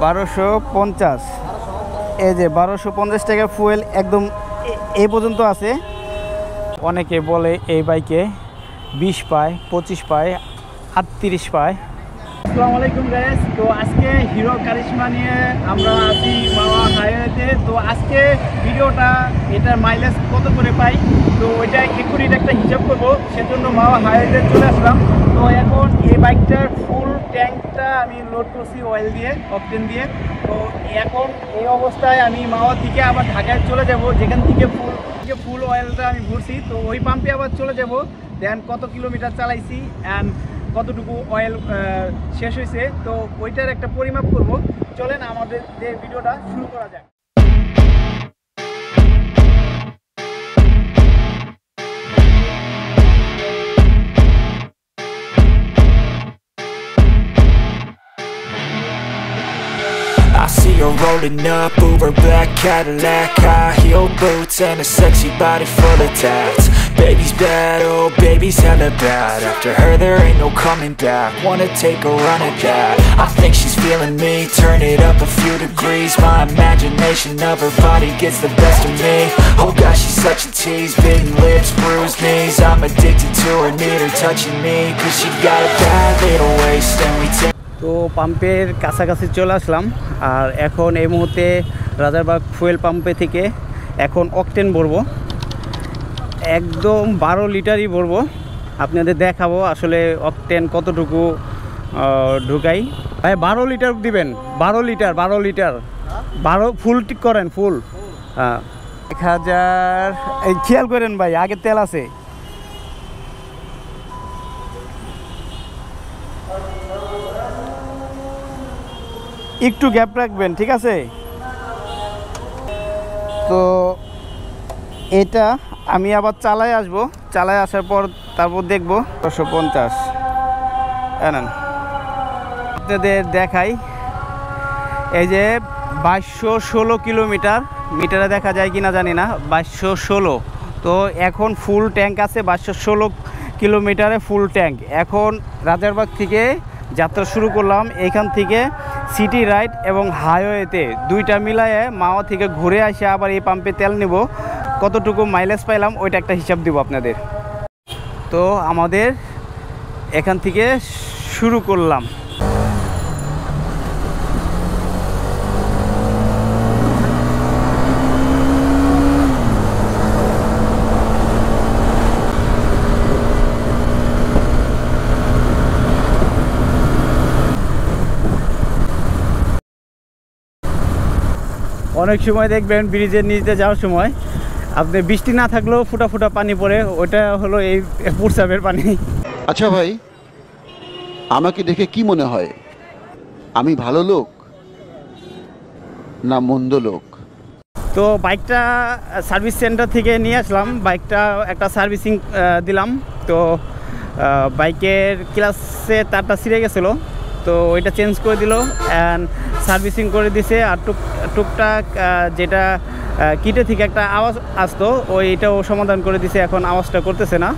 1250। এই যে 1250 টাকা ফুয়েল একদম এই পর্যন্ত আছে। অনেকে বলে এই বাইকে 20 পায়, 25 পায়, 38 পায়। আসসালামু আলাইকুম গাইস। তো আজকে হিরো কারিশমা নিয়ে আমরা আছি মাওয়া হাইওয়েতে। তো আজকে ভিডিওটা এটার মাইলেজ কত করে পাই তো ওইটা এক্ষুনি একটা হিসাব করবো, সেজন্য মাওয়া হাইওয়েতে চলে আসলাম। তো এখন এই বাইকটার ফুল ট্যাঙ্কটা আমি লোড করছি অয়েল দিয়ে, অকটেন দিয়ে। তো এখন এই অবস্থায় আমি মাওয়া থেকে আবার ঢাকায় চলে যাব, যেখান থেকে ফুল অয়েলটা আমি ভরছি। তো ওই পাম্পে আবার চলে যাব, দেন কত কিলোমিটার চালাইছি অ্যান্ড কতটুকু অয়েল শেষ হয়েছে, তো ওইটার একটা পরিমাপ করব। চলেন আমাদের যে ভিডিওটা শুরু করা যায়। I see her rolling up, Uber black Cadillac, high heel boots and a sexy body full of tats. Baby's bad, oh baby's hella bad. After her there ain't no coming back. Wanna take a run at that. I think she's feeling me, turn it up a few degrees. My imagination of her body gets the best of me. Oh gosh, she's such a tease, bitten lips, bruised knees. I'm addicted to her, need her touching me, cause she got a bad little waist and we take. তো পাম্পের কাছাকাছি চলে আসলাম, আর এখন এই মুহূর্তে Rajarbagh fuel পাম্পে থেকে এখন অকটেন ভরবো, একদম 12 লিটারই ভরবো। আপনাদের দেখাবো আসলে অকটেন কতটুকু ঢুকাই। ভাই 12 লিটার দিবেন, 12 লিটার 12 ফুল টিক করেন, ফুল 1000। এই খেয়াল করেন ভাই, আগে তেল আছে। একটু গ্যাপ রাখবেন, ঠিক আছে? তো এটা আমি আবার চালায় আসবো, চালায় আসার পর তারপর দেখবো। 250 নেন, আপনাদের দেখাই। এই যে 2216 কিলোমিটার, মিটারে দেখা যায় কিনা জানি না, 2216। তো এখন ফুল ট্যাঙ্ক আছে, 2216 কিলোমিটারে ফুল ট্যাঙ্ক। এখন রাজারবাগ থেকে যাত্রা শুরু করলাম। এখান থেকে সিটি রাইড এবং হাইওয়েতে দুইটা মিলায়ে মাওয়া থেকে ঘুরে আসে আবার এই পাম্পে তেল নেব। কতটুকু মাইলেজ পাইলাম ওইটা একটা হিসাব দিব আপনাদের। তো আমাদের এখান থেকে শুরু করলাম। অনেক সময় দেখবেন ব্রিজের নিচে যাওয়ার সময় আপনি বৃষ্টি না থাকলেও ফুটা ফুটা পানি পড়ে, ওটা হলো এই পুরসাবের পানি। আচ্ছা ভাই, আমাকে দেখে কি মনে হয়, আমি ভালো লোক না মন্দ লোক? তো বাইকটা সার্ভিস সেন্টার থেকে নিয়ে আসলাম, বাইকটা একটা সার্ভিসিং দিলাম। তো বাইকের ক্লাসে তারটা ছিঁড়ে গেছিলো, তো ওইটা চেঞ্জ করে দিল অ্যান্ড সার্ভিসিং করে দিছে। আর টুকটাক যেটা কিটে থেকে একটা আওয়াজ আসতো ওইটাও সমাধান করে দিছে, এখন আওয়াজটা করতেছে না।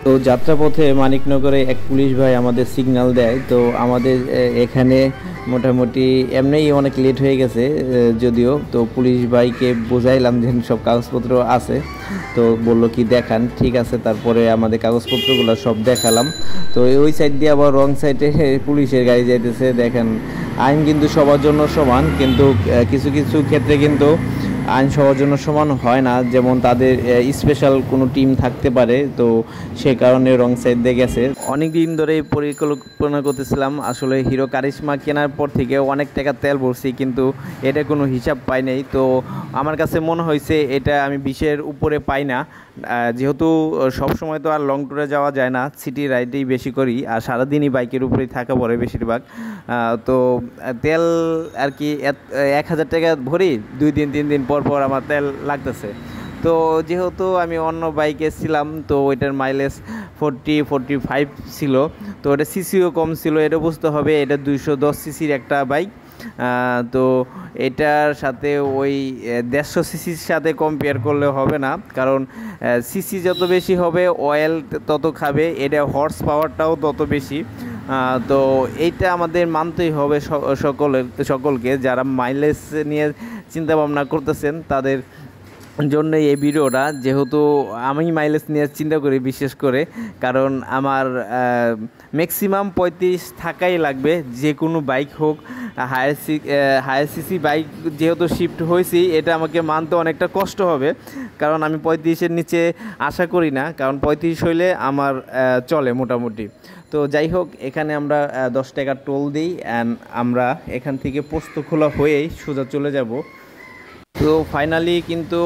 তো যাত্রাপথে মানিকনগরে এক পুলিশ ভাই আমাদের সিগন্যাল দেয়। তো আমাদের এখানে মোটামুটি এমনিই অনেক লেট হয়ে গেছে যদিও। তো পুলিশ ভাইকে বোঝাইলাম যে সব কাগজপত্র আছে, তো বললো কি দেখান, ঠিক আছে। তারপরে আমাদের কাগজপত্রগুলো সব দেখালাম। তো ওই সাইড দিয়ে আবার রং সাইডে পুলিশের গাড়ি যাইতেছে। দেখেন, আইন কিন্তু সবার জন্য সমান, কিন্তু কিছু কিছু ক্ষেত্রে কিন্তু আইন সবার জন্য সমান হয় না, যেমন তাদের স্পেশাল কোনো টিম থাকতে পারে। তো সে কারণে রং সাইড দিয়ে গেছে। অনেক দিন ধরে পরিকল্পনা করতেছিলাম, আসলে হিরো কারিশমা কেনার পর থেকে অনেক টাকা তেল ভরছি, কিন্তু এটা কোনো হিসাব পাই নাই। তো আমার কাছে মনে হয়েছে এটা আমি 20-এর উপরে পাই না, যেহেতু সব সময় তো আর লং ট্যুরে যাওয়া যায় না, সিটি রাইডেই বেশি করি, আর সারাদিনই বাইকের উপরেই থাকা পড়ে বেশিরভাগ। তো তেল আর কি 1000 টাকা ভরি, 2 দিন 3 দিন পর পর আমার তেল লাগতেছে। তো যেহেতু আমি অন্য বাইকে ছিলাম, তো ওইটার মাইলেজ 40-45 ছিল। তো এটা সিসিও কম ছিল, এটা বুঝতে হবে এটা 210 সিসির একটা বাইক। তো এটার সাথে ওই 150 সিসির সাথে কম্পেয়ার করলে হবে না, কারণ সিসি যত বেশি হবে অয়েল তত খাবে, এটা হর্স পাওয়ারটাও তত বেশি। তো এইটা আমাদের মানতেই হবে সকলকে যারা মাইলেজ নিয়ে চিন্তা ভাবনা করতেছেন তাদের জন্য এই ভিডিওটা, যেহেতু আমি মাইলেজ নিয়ে চিন্তা করি বিশেষ করে, কারণ আমার ম্যাক্সিমাম 35 থাকাই লাগবে যে কোনো বাইক হোক। হায়ার সিসি বাইক যেহেতু শিফট হয়েছি, এটা আমাকে মানতে অনেকটা কষ্ট হবে, কারণ আমি 35-এর নিচে আশা করি না, কারণ 35 হইলে আমার চলে মোটামুটি। তো যাই হোক, এখানে আমরা 10 টাকা টোল দিই অ্যান্ড আমরা এখান থেকে পোস্তখোলা হয়েই সোজা চলে যাব। তো ফাইনালি কিন্তু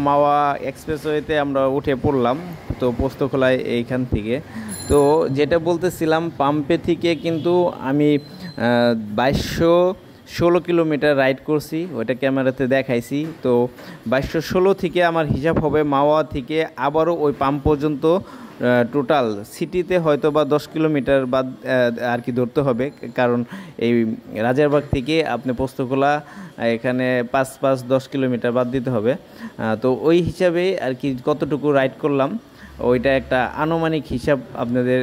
মাওয়া এক্সপ্রেসওয়েতে আমরা উঠে পড়লাম, তো পোস্তখোলায় এইখান থেকে। তো যেটা বলতেছিলাম, পাম্পে থেকে কিন্তু আমি 2216 কিলোমিটার রাইড করছি, ওইটা ক্যামেরাতে দেখাইছি। তো 2216 থেকে আমার হিসাব হবে মাওয়া থেকে আবারও ওই পাম্প পর্যন্ত টোটাল সিটিতে হয়তো বা 10 কিলোমিটার বাদ আর কি ধরতে হবে, কারণ এই রাজারবাগ থেকে আপনি পোস্তখোলা এখানে 5-10 কিলোমিটার বাদ দিতে হবে। তো ওই হিসাবে আর কি কতটুকু রাইড করলাম ওইটা একটা আনুমানিক হিসাব আপনাদের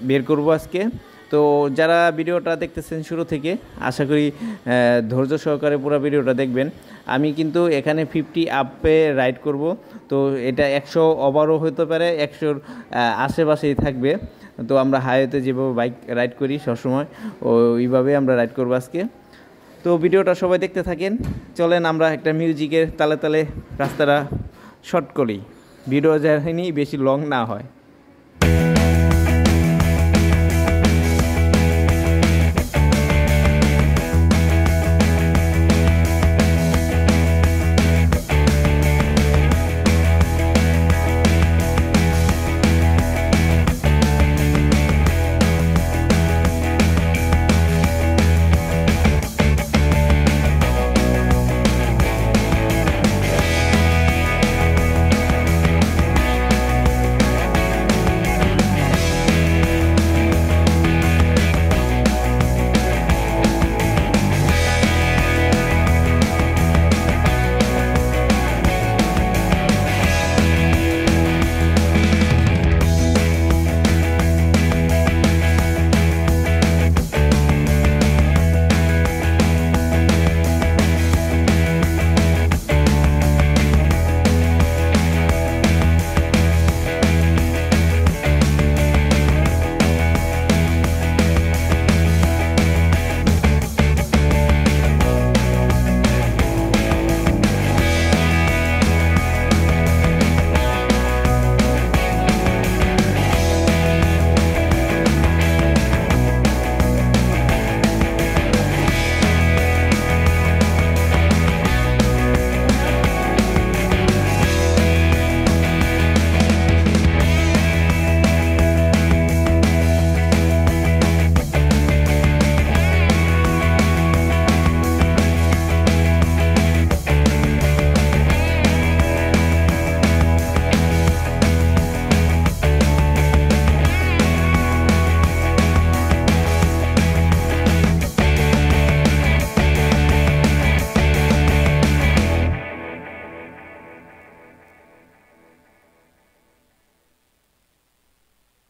বের করব আজকে। তো যারা ভিডিওটা দেখতেছেন শুরু থেকে, আশা করি ধৈর্য সহকারে পুরো ভিডিওটা দেখবেন। আমি কিন্তু এখানে 50 আপে রাইড করব, তো এটা 100 ওভারও হতে পারে, 100-র আশেপাশেই থাকবে। তো আমরা হাইওয়েতে যেভাবে বাইক রাইড করি সবসময়, ওইভাবে আমরা রাইড করব আজকে। তো ভিডিওটা সবাই দেখতে থাকেন। চলেন আমরা একটা মিউজিকের তালে তালে রাস্তাটা শর্ট করি, ভিডিও জানি বেশি লং না হয়।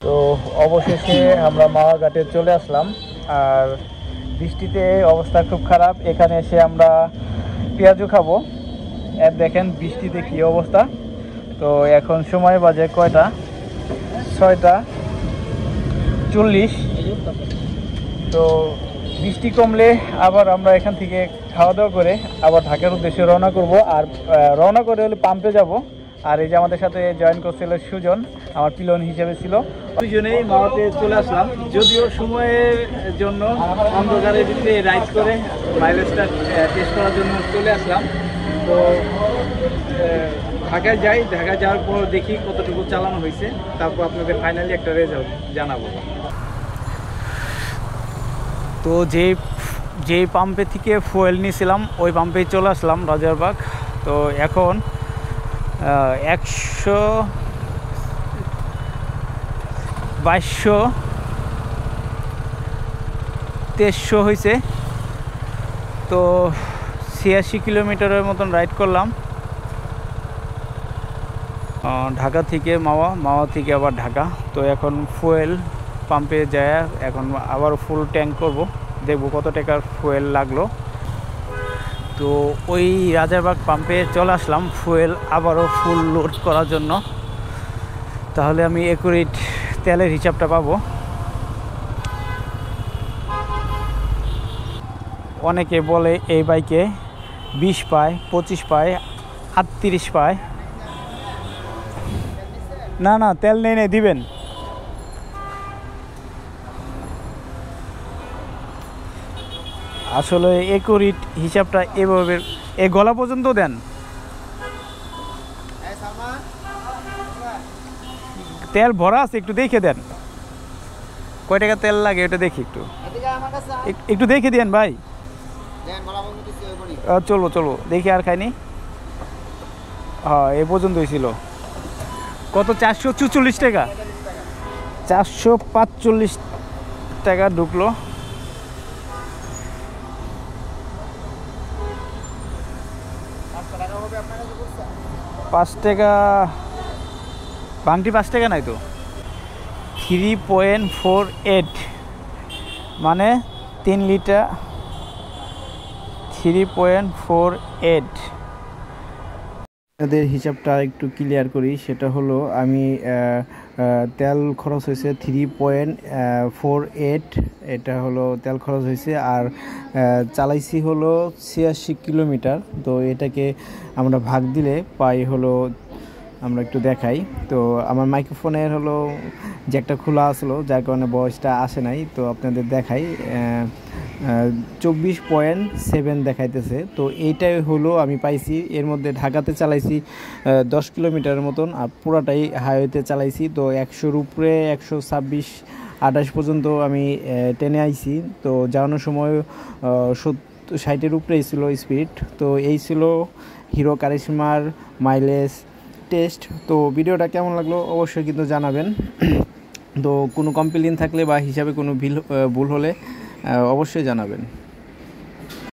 তো অবশেষে আমরা মাওয়া ঘাটে চলে আসলাম, আর বৃষ্টিতে অবস্থা খুব খারাপ। এখানে এসে আমরা পেঁয়াজু খাবো, আর দেখেন বৃষ্টিতে কি অবস্থা। তো এখন সময় বাজে কয়টা, 6:40। তো বৃষ্টি কমলে আবার আমরা এখান থেকে খাওয়া দাওয়া করে আবার ঢাকার উদ্দেশ্যে রওনা করব। আর রওনা করে হলে পাম্পে যাব। আর এই যে আমাদের সাথে জয়েন করছিল সুজন, আমার পিলন হিসেবে ছিল। দুজনেই মাওয়াতে চলে আসলাম, যদিও সময়ের জন্য অন্ধকারের ভিতরে রাইড করে মাইলেজটা টেস্ট করার জন্য চলে আসলাম। তো ঢাকায় যাই, ঢাকায় যাওয়ার পর দেখি কতটুকু চালানো হয়েছে, তারপর আপনাদের ফাইনালি একটা রেজাল্ট জানাবো। তো যেই পাম্পে থেকে ফুয়েল নিয়েছিলাম ওই পাম্পেই চলে আসলাম রাজারবাগ। তো এখন 100-2200-2300 হয়েছে। তো 86 কিলোমিটারের মতন রাইড করলাম ঢাকা থেকে মাওয়া, মাওয়া থেকে আবার ঢাকা। তো এখন ফুয়েল পাম্পে যায় এখন আবারও ফুল ট্যাঙ্ক করব, দেখব কত টাকার ফুয়েল লাগলো। তো ওই রাজারবাগ পাম্পে চলে আসলাম ফুয়েল আবারও ফুল লোড করার জন্য, তাহলে আমি একুরেট তেলের হিসাবটা পাবো। অনেকে বলে এই বাইকে 20 পায়, 25 পায়, 38 পায়। না না, তেল নেই নেই, দিবেন। আসলে একুরেট হিসাবটা এভাবে এই গলা পর্যন্ত দেন। তেল ভরা আছে, একটু দেখে দেন কয় টাকা তেল লাগে, এটা দেখি একটু দেখে দেন ভাই। চলো চলো দেখি, আর খাইনি। হ্যাঁ, এ পর্যন্ত হয়েছিল কত, 444 টাকা, 445 টাকা ঢুকলো। পাঁচ টাকা ভাঙটি, 5 টাকা নাই তো। 3.48 মানে 3 লিটার, 3.48। এদের হিসাবটা একটু ক্লিয়ার করি, সেটা হলো আমি তেল খরচ হয়েছে 3.48, এটা হলো তেল খরচ হয়েছে, আর চালাইছি হলো 86 কিলোমিটার। তো এটাকে আমরা ভাগ দিলে পাই হলো, আমরা একটু দেখাই। তো আমার মাইক্রোফোনের হলো জ্যাকটা খোলা আসলো, যার কারণে ভয়েসটা আসে নাই। তো আপনাদের দেখাই, 24.7 দেখাইতেছে। তো এইটাই হলো আমি পাইছি। এর মধ্যে ঢাকাতে চালাইছি 10 কিলোমিটারের মতন, আর পুরাটাই হাইওয়েতে চালাইছি। তো 100-র উপরে 126-28 পর্যন্ত আমি টেনে আইছি। তো যাওয়ানোর সময় 60-এর উপরেই ছিল স্পিড। তো এই ছিল হিরো কারিশমার মাইলেজ টেস্ট। তো ভিডিওটা কেমন লাগলো অবশ্যই কিন্তু জানাবেন। তো কোনো কমপ্লেইন থাকলে বা হিসাবে কোনো ভুল হলে অবশ্যই জানাবেন।